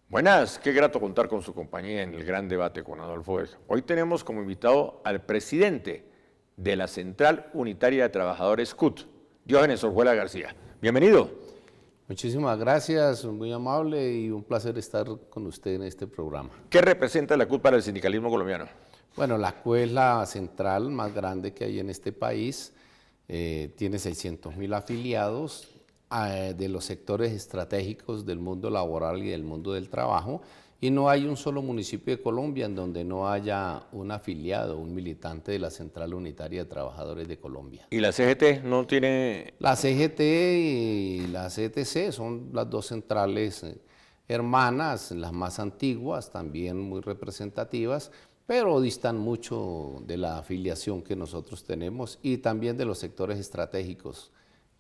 Buenas, qué grato contar con su compañía en el gran debate con Adolfo Vega. Hoy tenemos como invitado al presidente de la Central Unitaria de Trabajadores CUT, Diógenes Orjuela García. Bienvenido. Muchísimas gracias, muy amable y un placer estar con usted en este programa. ¿Qué representa la CUT para el sindicalismo colombiano? Bueno, la CUT es la central más grande que hay en este país, tiene 600.000 afiliados de los sectores estratégicos del mundo laboral y del mundo del trabajo, y no hay un solo municipio de Colombia en donde no haya un afiliado, un militante de la Central Unitaria de Trabajadores de Colombia. ¿Y la CGT no tiene...? La CGT y la CTC son las dos centrales hermanas, las más antiguas, también muy representativas, pero distan mucho de la afiliación que nosotros tenemos y también de los sectores estratégicos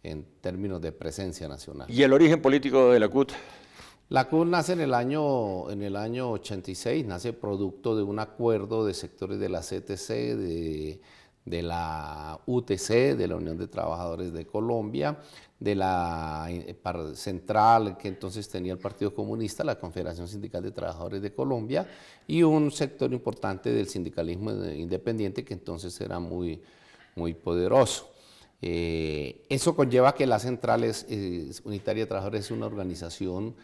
en términos de presencia nacional. ¿Y el origen político de la CUT? La CUT nace en el año 86, nace producto de un acuerdo de sectores de la CTC, de la UTC, de la Unión de Trabajadores de Colombia, de la central que entonces tenía el Partido Comunista, la Confederación Sindical de Trabajadores de Colombia, y un sector importante del sindicalismo independiente que entonces era muy poderoso. Eso conlleva que la Central Unitaria de Trabajadores es una organización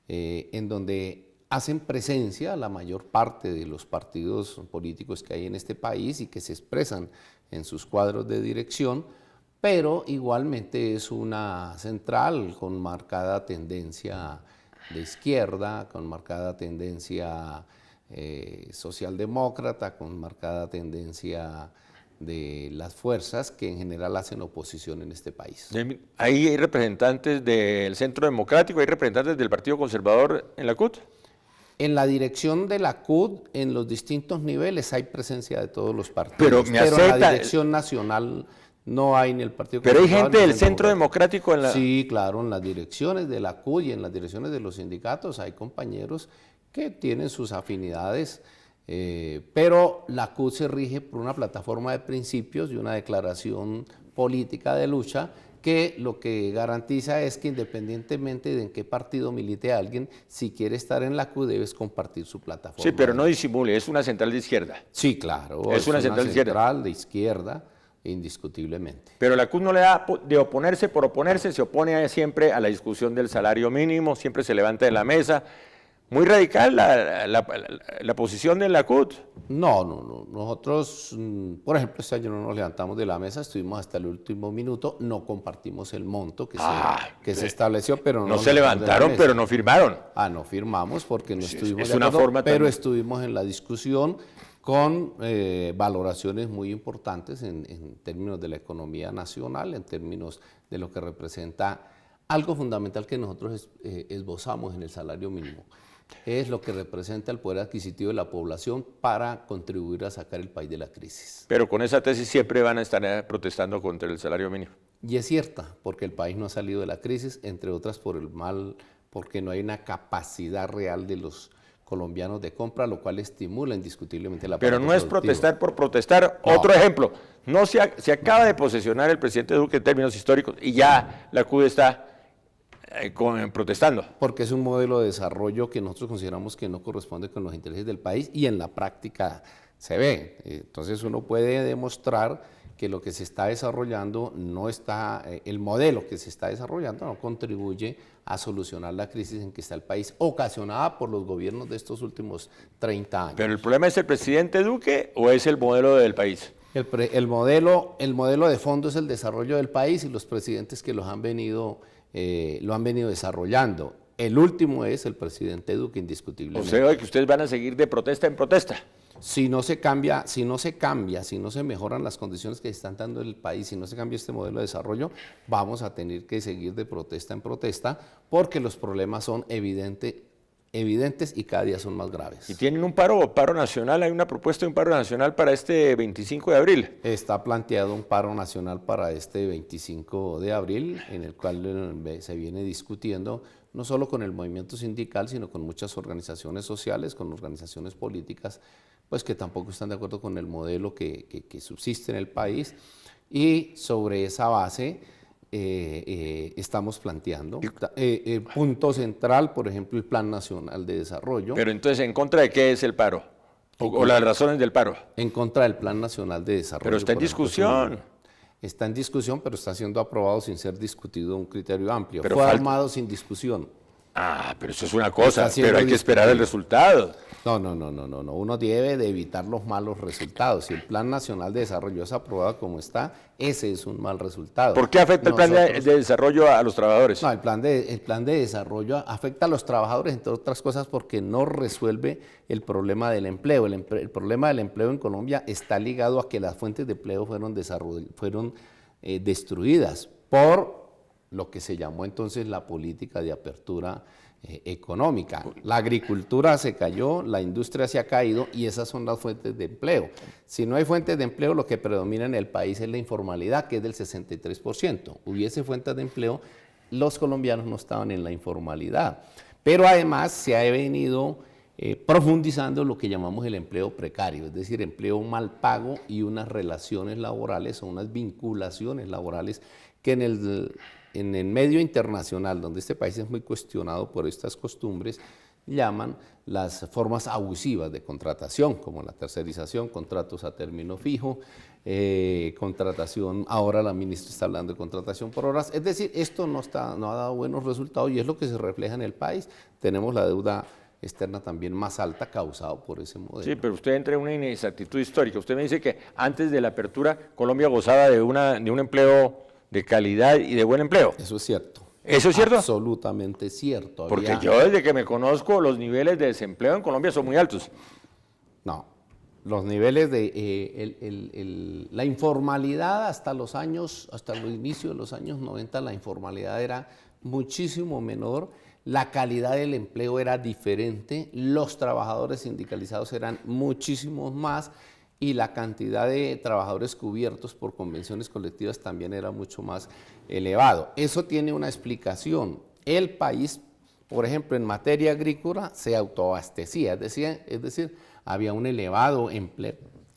en donde hacen presencia la mayor parte de los partidos políticos que hay en este país y que se expresan en sus cuadros de dirección, pero igualmente es una central con marcada tendencia de izquierda, con marcada tendencia socialdemócrata, con marcada tendencia de las fuerzas que en general hacen oposición en este país. ¿Ahí hay representantes del Centro Democrático, hay representantes del Partido Conservador en la CUT? En la dirección de la CUT, en los distintos niveles, hay presencia de todos los partidos, pero en la dirección nacional no hay ni el Partido Conservador. Pero hay gente del Centro Democrático en la... Sí, claro, en las direcciones de la CUT y en las direcciones de los sindicatos hay compañeros que tienen sus afinidades, pero la CUT se rige por una plataforma de principios y una declaración política de lucha que lo que garantiza es que independientemente de en qué partido milite alguien, si quiere estar en la CUT debes compartir su plataforma. Sí, pero no disimule, es una central de izquierda. Sí, claro, es una central de izquierda, indiscutiblemente. Pero la CUT no le da de oponerse por oponerse, se opone siempre a la discusión del salario mínimo, siempre se levanta de la mesa. Muy radical la posición de la CUT. No. Nosotros, por ejemplo, este año no nos levantamos de la mesa, estuvimos hasta el último minuto, no compartimos el monto que se estableció, pero no se levantaron, pero no firmaron. No firmamos porque no estuvimos de acuerdo, pero estuvimos en la discusión con valoraciones muy importantes en términos de la economía nacional, en términos de lo que representa algo fundamental que nosotros esbozamos en el salario mínimo. Es lo que representa el poder adquisitivo de la población para contribuir a sacar el país de la crisis. Pero con esa tesis siempre van a estar protestando contra el salario mínimo. Y es cierta, porque el país no ha salido de la crisis, entre otras porque no hay una capacidad real de los colombianos de compra, lo cual estimula indiscutiblemente la Pero no es protestar por protestar. No. Otro ejemplo, se acaba de posesionar el presidente Duque en términos históricos y ya la CUT está protestando. Porque es un modelo de desarrollo que nosotros consideramos que no corresponde con los intereses del país y en la práctica se ve. Entonces uno puede demostrar que lo que se está desarrollando el modelo que se está desarrollando no contribuye a solucionar la crisis en que está el país, ocasionada por los gobiernos de estos últimos 30 años. ¿Pero el problema es el presidente Duque o es el modelo del país? El modelo de fondo es el desarrollo del país y los presidentes que lo han venido desarrollando. El último es el presidente Duque, indiscutiblemente. O sea, que ustedes van a seguir de protesta en protesta. Si no se mejoran las condiciones que se están dando en el país, si no se cambia este modelo de desarrollo, vamos a tener que seguir de protesta en protesta porque los problemas son evidentes y cada día son más graves. ¿Y tienen un paro nacional? ¿Hay una propuesta de un paro nacional para este 25 de abril? Está planteado un paro nacional para este 25 de abril, en el cual se viene discutiendo no solo con el movimiento sindical, sino con muchas organizaciones sociales, con organizaciones políticas, pues que tampoco están de acuerdo con el modelo que subsiste en el país, y sobre esa base estamos planteando. Punto central, por ejemplo, el Plan Nacional de Desarrollo. Pero entonces, ¿en contra de qué es el paro? O las razones del paro. En contra del Plan Nacional de Desarrollo. Pero está en discusión. Está en discusión, pero está siendo aprobado sin ser discutido un criterio amplio. Pero fue armado sin discusión. Ah, pero eso es una cosa, pero hay que discutido. esperar el resultado. No. Uno debe de evitar los malos resultados. Si el Plan Nacional de Desarrollo es aprobado como está, ese es un mal resultado. ¿Por qué afecta el plan de desarrollo a los trabajadores? No, el plan de desarrollo afecta a los trabajadores, entre otras cosas, porque no resuelve el problema del empleo. El problema del empleo en Colombia está ligado a que las fuentes de empleo fueron destruidas por lo que se llamó entonces la política de apertura económica. La agricultura se cayó, la industria se ha caído y esas son las fuentes de empleo. Si no hay fuentes de empleo, lo que predomina en el país es la informalidad, que es del 63%. Hubiese fuentes de empleo, los colombianos no estaban en la informalidad. Pero además se ha venido profundizando lo que llamamos el empleo precario, es decir, empleo mal pago y unas relaciones laborales o unas vinculaciones laborales que en el medio internacional, donde este país es muy cuestionado por estas costumbres, llaman las formas abusivas de contratación, como la tercerización, contratos a término fijo, contratación, ahora la ministra está hablando de contratación por horas, es decir, esto no ha dado buenos resultados y es lo que se refleja en el país. Tenemos la deuda externa también más alta causado por ese modelo. Sí, pero usted entra en una inexactitud histórica. Usted me dice que antes de la apertura Colombia gozaba de un empleo de calidad y de buen empleo. Eso es cierto. ¿Eso es cierto? Absolutamente cierto. Porque yo desde que me conozco los niveles de desempleo en Colombia son muy altos. No, los niveles de la informalidad hasta los inicios de los años 90, la informalidad era muchísimo menor, la calidad del empleo era diferente, los trabajadores sindicalizados eran muchísimos más y la cantidad de trabajadores cubiertos por convenciones colectivas también era mucho más elevado. Eso tiene una explicación. El país, por ejemplo, en materia agrícola se autoabastecía, es decir, había un elevado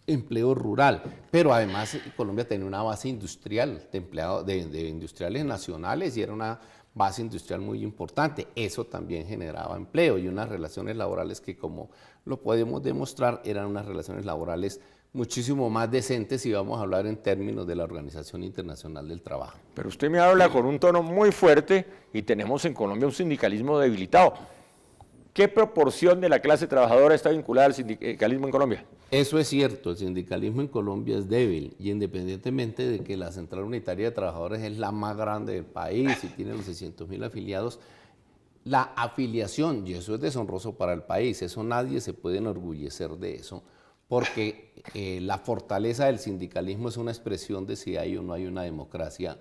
empleo rural, pero además Colombia tenía una base industrial de industriales nacionales y era una base industrial muy importante. Eso también generaba empleo y unas relaciones laborales que, como lo podemos demostrar, eran unas relaciones laborales muchísimo más decentes si vamos a hablar en términos de la Organización Internacional del Trabajo. Pero usted me habla con un tono muy fuerte y tenemos en Colombia un sindicalismo debilitado. ¿Qué proporción de la clase trabajadora está vinculada al sindicalismo en Colombia? Eso es cierto, el sindicalismo en Colombia es débil y independientemente de que la Central Unitaria de Trabajadores es la más grande del país y tiene los 600.000 afiliados, la afiliación, y eso es deshonroso para el país, eso nadie se puede enorgullecer de eso, porque la fortaleza del sindicalismo es una expresión de si hay o no hay una democracia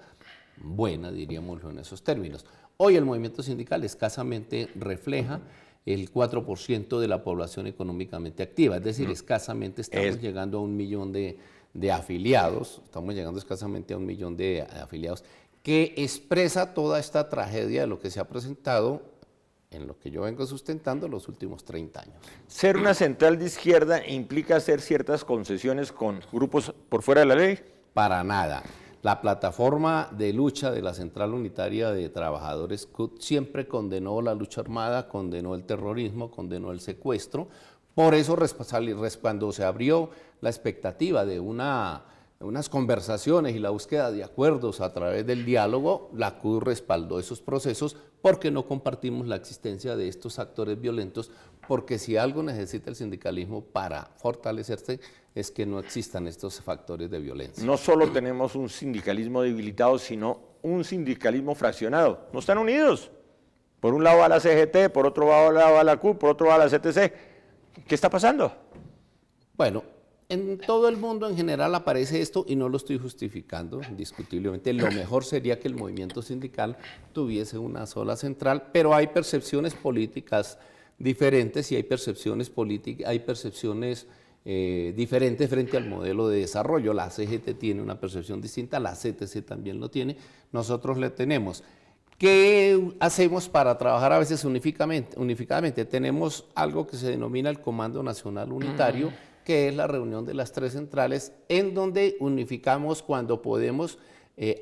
buena, diríamoslo en esos términos. Hoy el movimiento sindical escasamente refleja el 4% de la población económicamente activa, es decir, escasamente estamos llegando a 1 millón de afiliados, estamos llegando escasamente a 1 millón de afiliados, que expresa toda esta tragedia de lo que se ha presentado en lo que yo vengo sustentando los últimos 30 años. ¿Ser una central de izquierda implica hacer ciertas concesiones con grupos por fuera de la ley? Para nada. La plataforma de lucha de la Central Unitaria de Trabajadores CUT siempre condenó la lucha armada, condenó el terrorismo, condenó el secuestro. Por eso, cuando se abrió la expectativa de unas conversaciones y la búsqueda de acuerdos a través del diálogo, la CUT respaldó esos procesos porque no compartimos la existencia de estos actores violentos, porque si algo necesita el sindicalismo para fortalecerse es que no existan estos factores de violencia. No solo tenemos un sindicalismo debilitado, sino un sindicalismo fraccionado. No están unidos. Por un lado va la CGT, por otro lado va la CUT, por otro va la CTC. ¿Qué está pasando? Bueno, en todo el mundo en general aparece esto y no lo estoy justificando, indiscutiblemente. Lo mejor sería que el movimiento sindical tuviese una sola central, pero hay percepciones políticas diferentes y hay percepciones diferentes frente al modelo de desarrollo. La CGT tiene una percepción distinta, la CTC también lo tiene, nosotros le tenemos. ¿Qué hacemos para trabajar a veces unificadamente? Tenemos algo que se denomina el Comando Nacional Unitario, que es la reunión de las 3 centrales, en donde unificamos cuando podemos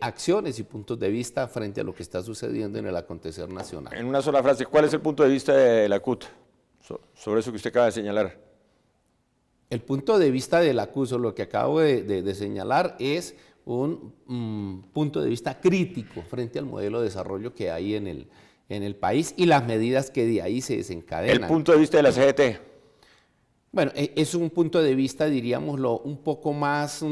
acciones y puntos de vista frente a lo que está sucediendo en el acontecer nacional. En una sola frase, ¿cuál es el punto de vista de la CUT sobre eso que usted acaba de señalar? El punto de vista del acuso, lo que acabo de señalar, es un punto de vista crítico frente al modelo de desarrollo que hay en el país y las medidas que de ahí se desencadenan. El punto de vista de la CGT. Bueno, es un punto de vista, diríamoslo, un poco más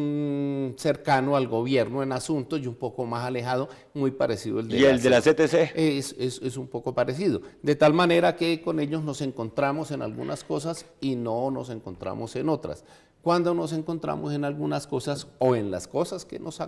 cercano al gobierno en asuntos y un poco más alejado, muy parecido al de ¿Y el de la CTC? Es un poco parecido. De tal manera que con ellos nos encontramos en algunas cosas y no nos encontramos en otras. Cuando nos encontramos en algunas cosas o en las cosas que nos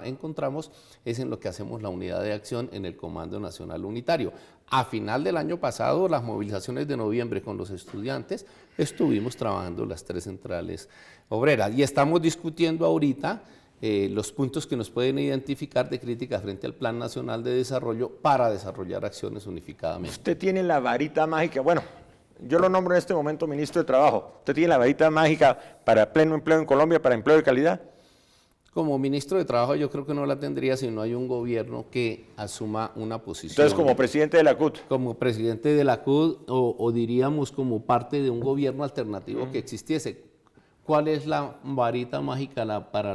encontramos es en lo que hacemos la unidad de acción en el Comando Nacional Unitario. A final del año pasado, las movilizaciones de noviembre con los estudiantes, estuvimos trabajando las 3 centrales obreras y estamos discutiendo ahorita los puntos que nos pueden identificar de crítica frente al Plan Nacional de Desarrollo para desarrollar acciones unificadamente. Usted tiene la varita mágica, bueno, yo lo nombro en este momento ministro de Trabajo. ¿Usted tiene la varita mágica para pleno empleo en Colombia, para empleo de calidad? Como ministro de Trabajo yo creo que no la tendría si no hay un gobierno que asuma una posición. Entonces, como presidente de la CUT. Como presidente de la CUT o diríamos como parte de un gobierno alternativo que existiese. ¿Cuál es la varita mágica para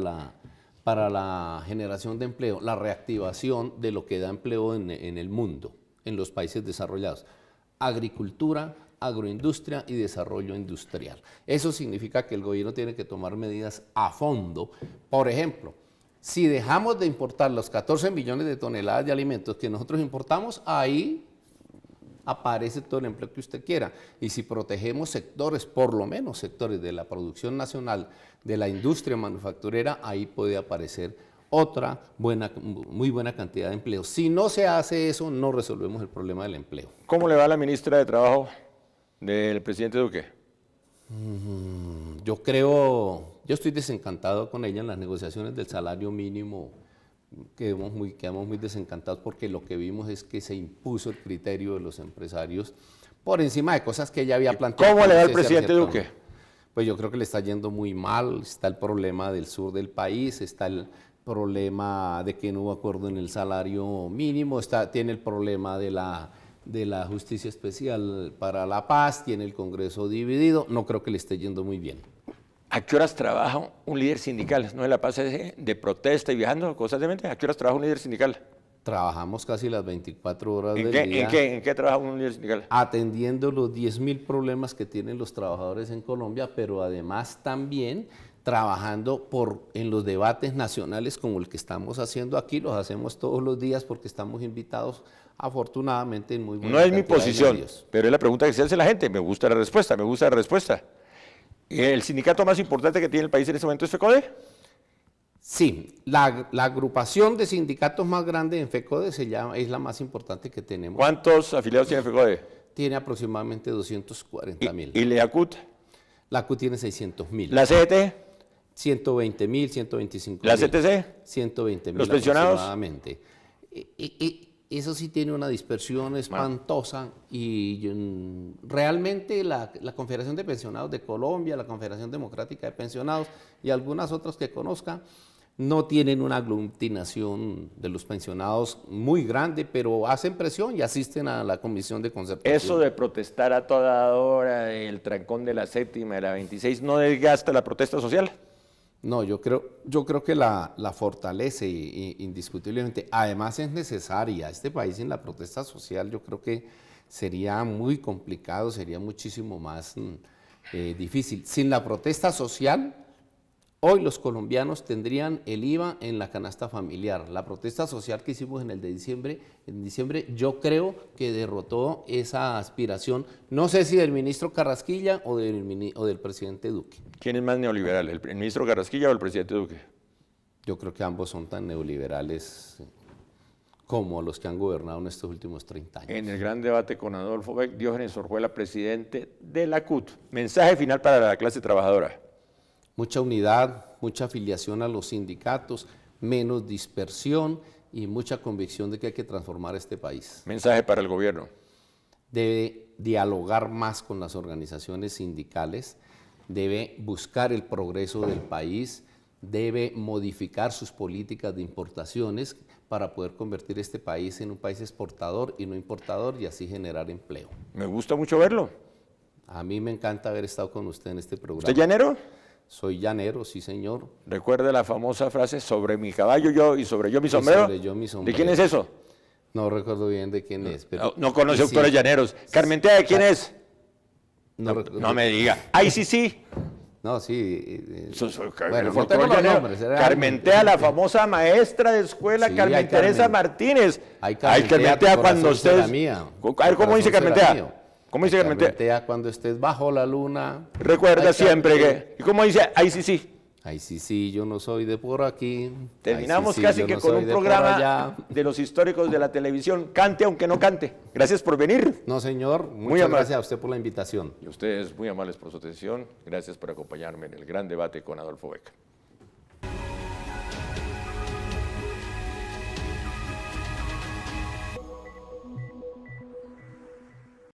la generación de empleo? La reactivación de lo que da empleo en el mundo, en los países desarrollados. Agricultura, agroindustria y desarrollo industrial. Eso significa que el gobierno tiene que tomar medidas a fondo. Por ejemplo, si dejamos de importar los 14 millones de toneladas de alimentos que nosotros importamos, ahí aparece todo el empleo que usted quiera. Y si protegemos sectores, por lo menos sectores de la producción nacional, de la industria manufacturera, ahí puede aparecer otra muy buena cantidad de empleo. Si no se hace eso, no resolvemos el problema del empleo. ¿Cómo le va a la ministra de Trabajo del presidente Duque? Yo estoy desencantado con ella en las negociaciones del salario mínimo. Quedamos muy desencantados porque lo que vimos es que se impuso el criterio de los empresarios por encima de cosas que ella había planteado. ¿Cómo le va al presidente Duque? Pues yo creo que le está yendo muy mal. Está el problema del sur del país, está el problema de que no hubo acuerdo en el salario mínimo, tiene el problema de la Justicia Especial para la Paz, tiene el Congreso dividido, no creo que le esté yendo muy bien. ¿A qué horas trabaja un líder sindical? ¿No es la paz de protesta y viajando constantemente? ¿A qué horas trabaja un líder sindical? Trabajamos casi las 24 horas del día. ¿En qué trabaja un líder sindical? Atendiendo los 10.000 problemas que tienen los trabajadores en Colombia, pero además también trabajando en los debates nacionales como el que estamos haciendo aquí, los hacemos todos los días porque estamos invitados afortunadamente en muy buena No es mi cantidad de posición, medios. pero es la pregunta que se hace la gente. Me gusta la respuesta. ¿El sindicato más importante que tiene el país en este momento es FECODE? Sí, la agrupación de sindicatos más grande en FECODE es la más importante que tenemos. ¿Cuántos afiliados tiene FECODE? Tiene aproximadamente 240.000. ¿Y la CUT? La CUT tiene 600.000. ¿La CGT? 120.000, 125.000. ¿La CTC? 120.000 ¿Los pensionados? Aproximadamente. Eso sí tiene una dispersión espantosa y realmente la Confederación de Pensionados de Colombia, la Confederación Democrática de Pensionados y algunas otras que conozca no tienen una aglutinación de los pensionados muy grande, pero hacen presión y asisten a la Comisión de Concertación. Eso de protestar a toda hora, el trancón de la séptima, de la 26, ¿no desgasta la protesta social? No, yo creo que la fortalece indiscutiblemente. Además es necesaria. Este país en la protesta social yo creo que sería muy complicado, sería muchísimo más difícil. Sin la protesta social, hoy los colombianos tendrían el IVA en la canasta familiar. La protesta social que hicimos en diciembre, yo creo que derrotó esa aspiración, no sé si del ministro Carrasquilla o del presidente Duque. ¿Quién es más neoliberal, el ministro Carrasquilla o el presidente Duque? Yo creo que ambos son tan neoliberales como los que han gobernado en estos últimos 30 años. En el gran debate con Adolfo Beck, Diógenes Orjuela, presidente de la CUT. Mensaje final para la clase trabajadora. Mucha unidad, mucha afiliación a los sindicatos, menos dispersión y mucha convicción de que hay que transformar este país. Mensaje para el gobierno. Debe dialogar más con las organizaciones sindicales, debe buscar el progreso del país, debe modificar sus políticas de importaciones para poder convertir este país en un país exportador y no importador y así generar empleo. Me gusta mucho verlo. A mí me encanta haber estado con usted en este programa. ¿Usted es llanero? Soy llanero, sí señor. Recuerda la famosa frase, sobre mi caballo yo y sobre yo mi sombrero. Sobre yo mi sombrero. ¿De quién es eso? No recuerdo bien de quién es. Pero No conoce y autores sí, llaneros. Carmentea, ¿de quién es? No, recuerdo. No me diga. Ay, sí, sí. No, sí. Bueno, no tengo los nombres, era Carmentea, la famosa maestra de escuela, Sí, Carmen hay Teresa Carmen. Martínez. Ay, Ay, Carmentea, tu cuando corazón será usted... mía. A ver, ¿cómo dice Carmentea? Mío. ¿Cómo dice Carmentea? Carmentea, cuando estés bajo la luna. Recuerda Ay, siempre Carmentea. que... ¿Y cómo dice? Ay, sí, sí. Ay, sí, sí, yo no soy de por aquí. Terminamos Ay, sí, sí, casi yo que no con soy un de por programa allá. de los históricos de la televisión. Cante aunque no cante. Gracias por venir. No, señor. Muy Muchas amable. gracias a usted por la invitación. Y ustedes muy amables por su atención. Gracias por acompañarme en el gran debate con Adolfo Becker.